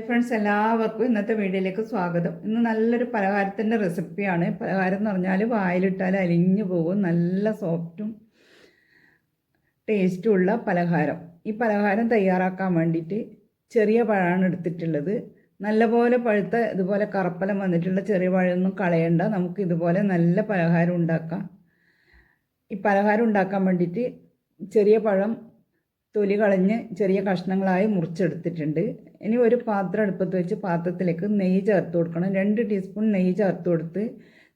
Friends, എല്ലാവർക്കും ഇന്നത്തെ വീഡിയോയിലേക്ക് സ്വാഗതം. ഇന്ന് നല്ലൊരു പലഹാരത്തിൻ്റെ റെസിപ്പിയാണ്. പലഹാരം എന്ന് പറഞ്ഞാൽ വായിലിട്ടാൽ അലിഞ്ഞു പോകും, നല്ല സോഫ്റ്റും ടേസ്റ്റുമുള്ള പലഹാരം. ഈ പലഹാരം തയ്യാറാക്കാൻ വേണ്ടിയിട്ട് ചെറിയ പഴമാണ് എടുത്തിട്ടുള്ളത്. നല്ലപോലെ പഴുത്ത ഇതുപോലെ കറപ്പലം വന്നിട്ടുള്ള ചെറിയ പഴമൊന്നും കളയണ്ട, നമുക്ക് ഇതുപോലെ നല്ല പലഹാരം ഉണ്ടാക്കാം. ഈ പലഹാരം ഉണ്ടാക്കാൻ വേണ്ടിയിട്ട് ചെറിയ പഴം തൊലി കളഞ്ഞ് ചെറിയ കഷ്ണങ്ങളായി മുറിച്ചെടുത്തിട്ടുണ്ട്. ഇനി ഒരു പാത്രം അടുപ്പത്ത് വെച്ച് പാത്രത്തിലേക്ക് നെയ്യ് ചേർത്ത് കൊടുക്കണം. 2 ടീസ്പൂൺ നെയ്യ് ചേർത്ത് കൊടുത്ത്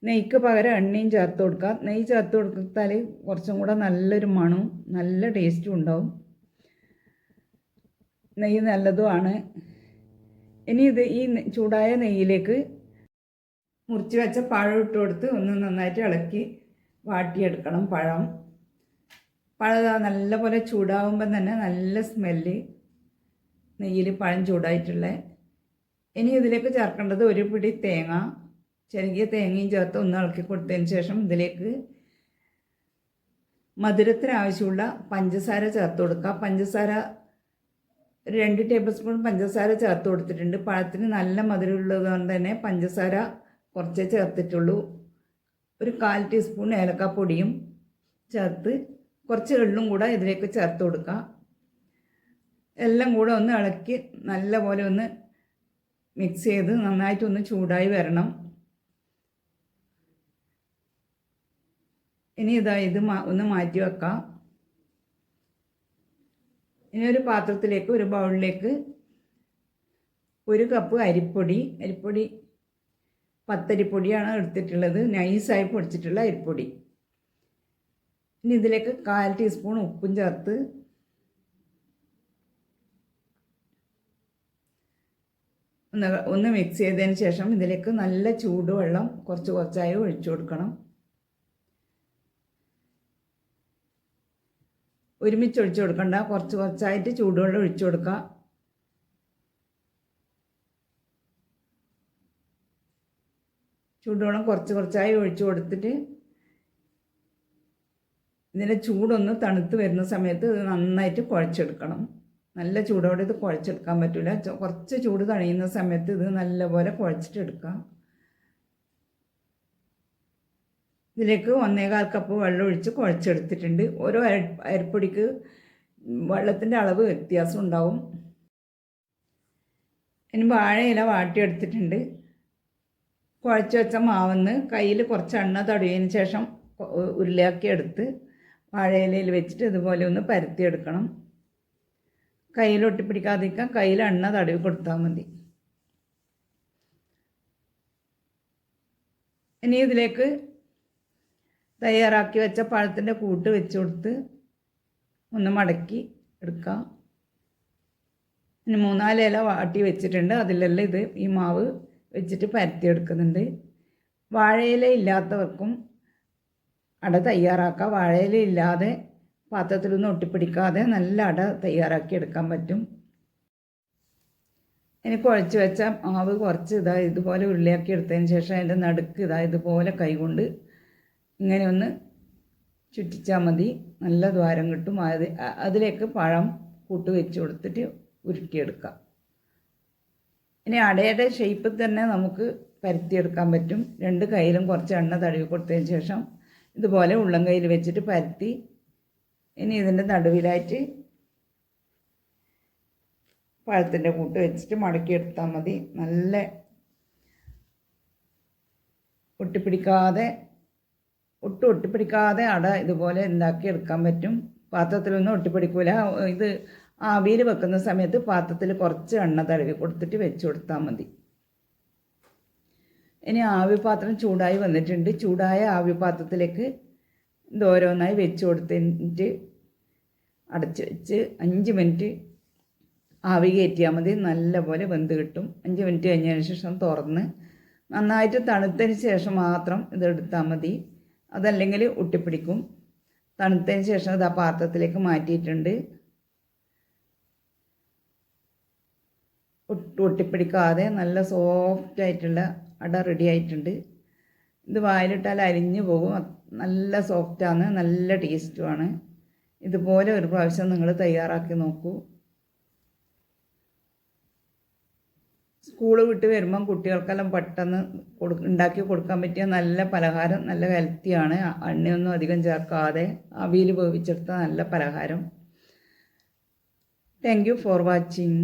നെയ്ക്ക് പകരം എണ്ണയും ചേർത്ത് കൊടുക്കുക. നെയ്യ് ചേർത്ത് കൊടുത്താൽ കുറച്ചും കൂടെ നല്ലൊരു മണവും നല്ല ടേസ്റ്റും ഉണ്ടാവും. നെയ്യ് നല്ലതുമാണ്. ഇനി ഈ ചൂടായ നെയ്യിലേക്ക് മുറിച്ച് വെച്ച പഴം ഇട്ട് കൊടുത്ത് ഒന്ന് നന്നായിട്ട് ഇളക്കി വാട്ടിയെടുക്കണം. പഴം നല്ലപോലെ ചൂടാവുമ്പം തന്നെ നല്ല സ്മെല്ല്, നെയ്യിൽ പഴം ചൂടായിട്ടുള്ള. ഇനി ഇതിലേക്ക് ചേർക്കേണ്ടത് ഒരു പിടി തേങ്ങ, ചെറിയ തേങ്ങയും ചേർത്ത് ഒന്ന് ഇളക്കി കൊടുത്തതിന് ശേഷം ഇതിലേക്ക് മധുരത്തിന് ആവശ്യമുള്ള പഞ്ചസാര ചേർത്ത് കൊടുക്കുക. പഞ്ചസാര 2 ടേബിൾ സ്പൂൺ പഞ്ചസാര ചേർത്ത് കൊടുത്തിട്ടുണ്ട്. പഴത്തിന് നല്ല മധുരമുള്ളത് കൊണ്ട് തന്നെ പഞ്ചസാര കുറച്ചേ ചേർത്തിട്ടുള്ളൂ. ഒരു 1/4 ടീസ്പൂൺ ഏലക്കാപ്പൊടിയും ചേർത്ത് കുറച്ച് എള്ളും കൂടെ ഇതിലേക്ക് ചേർത്ത് കൊടുക്കുക. എല്ലാം കൂടെ ഒന്ന് ഇളക്കി നല്ലപോലെ ഒന്ന് മിക്സ് ചെയ്ത് നന്നായിട്ടൊന്ന് ചൂടായി വരണം. ഇനി ഇത് ഒന്ന് മാറ്റി വെക്കാം. ഇനി ഒരു പാത്രത്തിലേക്ക്, ഒരു ബൗളിലേക്ക് 1 കപ്പ് അരിപ്പൊടി പത്തരിപ്പൊടിയാണ് എടുത്തിട്ടുള്ളത്, നൈസായി പൊടിച്ചിട്ടുള്ള അരിപ്പൊടി. ഇനി ഇതിലേക്ക് 1/4 ടീസ്പൂൺ ഉപ്പും ചേർത്ത് ഒന്ന് മിക്സ് ചെയ്തതിന് ശേഷം ഇതിലേക്ക് നല്ല ചൂടുവെള്ളം കുറച്ചായി ഒഴിച്ചു കൊടുക്കണം. ഒരുമിച്ച് ഒഴിച്ചു കൊടുക്കണ്ട, കുറച്ചായിട്ട് ചൂടുവെള്ളം ഒഴിച്ചു കൊടുക്കുക. ചൂടുവെള്ളം കുറച്ചായി ഒഴിച്ചു കൊടുത്തിട്ട് ഇതിൻ്റെ ചൂടൊന്ന് തണുത്ത് വരുന്ന സമയത്ത് ഇത് നന്നായിട്ട് കുഴച്ചെടുക്കണം. നല്ല ചൂടോടെ ഇത് കുഴച്ചെടുക്കാൻ പറ്റില്ല. കുറച്ച് ചൂട് തണിയുന്ന സമയത്ത് ഇത് നല്ലപോലെ കുഴച്ചിട്ടെടുക്കാം. ഇതിലേക്ക് 1/4 കപ്പ് വെള്ളം ഒഴിച്ച് കുഴച്ചെടുത്തിട്ടുണ്ട്. ഓരോ അരിപ്പൊടിക്ക് വെള്ളത്തിൻ്റെ അളവ് വ്യത്യാസം ഉണ്ടാവും. ഇനി വാഴയില വാട്ടിയെടുത്തിട്ടുണ്ട്. കുഴച്ച് വെച്ച മാവെന്ന് കയ്യിൽ കുറച്ച് എണ്ണ തടവിയതിന് ശേഷം ഉരുളയാക്കി എടുത്ത് വാഴയിലയിൽ വെച്ചിട്ട് ഇതുപോലെ ഒന്ന് പരത്തിയെടുക്കണം. കയ്യിൽ ഒട്ടിപ്പിടിക്കാതിരിക്കാൻ കയ്യിൽ എണ്ണ തടവി കൊടുത്താൽ മതി. ഇനി ഇതിലേക്ക് തയ്യാറാക്കി വെച്ച പഴത്തിൻ്റെ കൂട്ട് വെച്ച് കൊടുത്ത് ഒന്ന് മടക്കി എടുക്കാം. ഇനി 3-4 ഇല വാട്ടി വെച്ചിട്ടുണ്ട്, അതിലെല്ലാം ഈ മാവ് വെച്ചിട്ട് പരത്തിയെടുക്കുന്നുണ്ട്. വാഴയില ഇല്ലാത്തവർക്കും അട തയ്യാറാക്കാം. വാഴയില ഇല്ലാതെ പാത്രത്തിലൊന്നും ഒട്ടിപ്പിടിക്കാതെ നല്ല അട തയ്യാറാക്കി എടുക്കാൻ പറ്റും. ഇനി കുഴച്ച് വെച്ച മാവ് കുറച്ച് ഇതുപോലെ ഉരുളയാക്കി എടുത്തതിന് ശേഷം അതിൻ്റെ നടുക്ക് ഇതുപോലെ കൈകൊണ്ട് ഇങ്ങനെ ഒന്ന് ചുറ്റിച്ചാൽ മതി. നല്ല ദ്വാരം കിട്ടും. അതിലേക്ക് പഴം കൂട്ട് വെച്ച് കൊടുത്തിട്ട് ഉരുട്ടിയെടുക്കാം. ഇനി അടയുടെ ഷേപ്പിൽ തന്നെ നമുക്ക് പരത്തിയെടുക്കാൻ പറ്റും. 2 കൈയിലും കുറച്ച് എണ്ണ തടവി കൊടുത്തതിന് ശേഷം ഇതുപോലെ ഉള്ളം കയ്യിൽ വെച്ചിട്ട് പരത്തി ഇനി ഇതിൻ്റെ നടുവിലായിട്ട് പഴത്തിൻ്റെ കൂട്ട് വെച്ചിട്ട് മടക്കിയെടുത്താൽ മതി. നല്ല ഒട്ടിപ്പിടിക്കാതെ അട ഇതുപോലെ ഉണ്ടാക്കിയെടുക്കാൻ പറ്റും. പാത്രത്തിലൊന്നും ഒട്ടിപ്പിടിക്കില്ല. ഇത് ആവിയിൽ വെക്കുന്ന സമയത്ത് പാത്രത്തിൽ കുറച്ച് എണ്ണ തടവി കൊടുത്തിട്ട് വെച്ച് കൊടുത്താൽ മതി. ഇനി ആവി പാത്രം ചൂടായി വന്നിട്ടുണ്ട്. ചൂടായ ആവി പാത്രത്തിലേക്ക് ഇത് ഓരോന്നായി വെച്ച് കൊടുത്തിട്ട് അടച്ച് വെച്ച് 5 മിനിറ്റ് ആവി കയറ്റിയാൽ മതി. നല്ലപോലെ വെന്ത് കിട്ടും. 5 മിനിറ്റ് കഴിഞ്ഞതിന് ശേഷം തുറന്ന് നന്നായിട്ട് തണുത്തതിന് ശേഷം മാത്രം ഇതെടുത്താൽ മതി. അതല്ലെങ്കിൽ ഒട്ടിപ്പിടിക്കും. തണുത്തതിന് ശേഷം ഇത് ആ പാത്രത്തിലേക്ക് മാറ്റിയിട്ടുണ്ട്. ഒട്ടിപ്പിടിക്കാതെ നല്ല സോഫ്റ്റായിട്ടുള്ള അട റെഡി ആയിട്ടുണ്ട്. ഇത് വായിലിട്ടാൽ അരിഞ്ഞു പോകും. നല്ല സോഫ്റ്റാണ്, നല്ല ടേസ്റ്റുമാണ്. ഇതുപോലെ ഒരു പ്രാവശ്യം നിങ്ങൾ തയ്യാറാക്കി നോക്കൂ. സ്കൂൾ വിട്ട് വരുമ്പം കുട്ടികൾക്കെല്ലാം പെട്ടെന്ന് ഉണ്ടാക്കി കൊടുക്കാൻ പറ്റിയ നല്ല പലഹാരം, നല്ല ഹെൽത്തിയാണ്. എണ്ണയൊന്നും അധികം ചേർക്കാതെ അവിയിൽ വേവിച്ചെടുത്ത നല്ല പലഹാരം. Thank you for watching.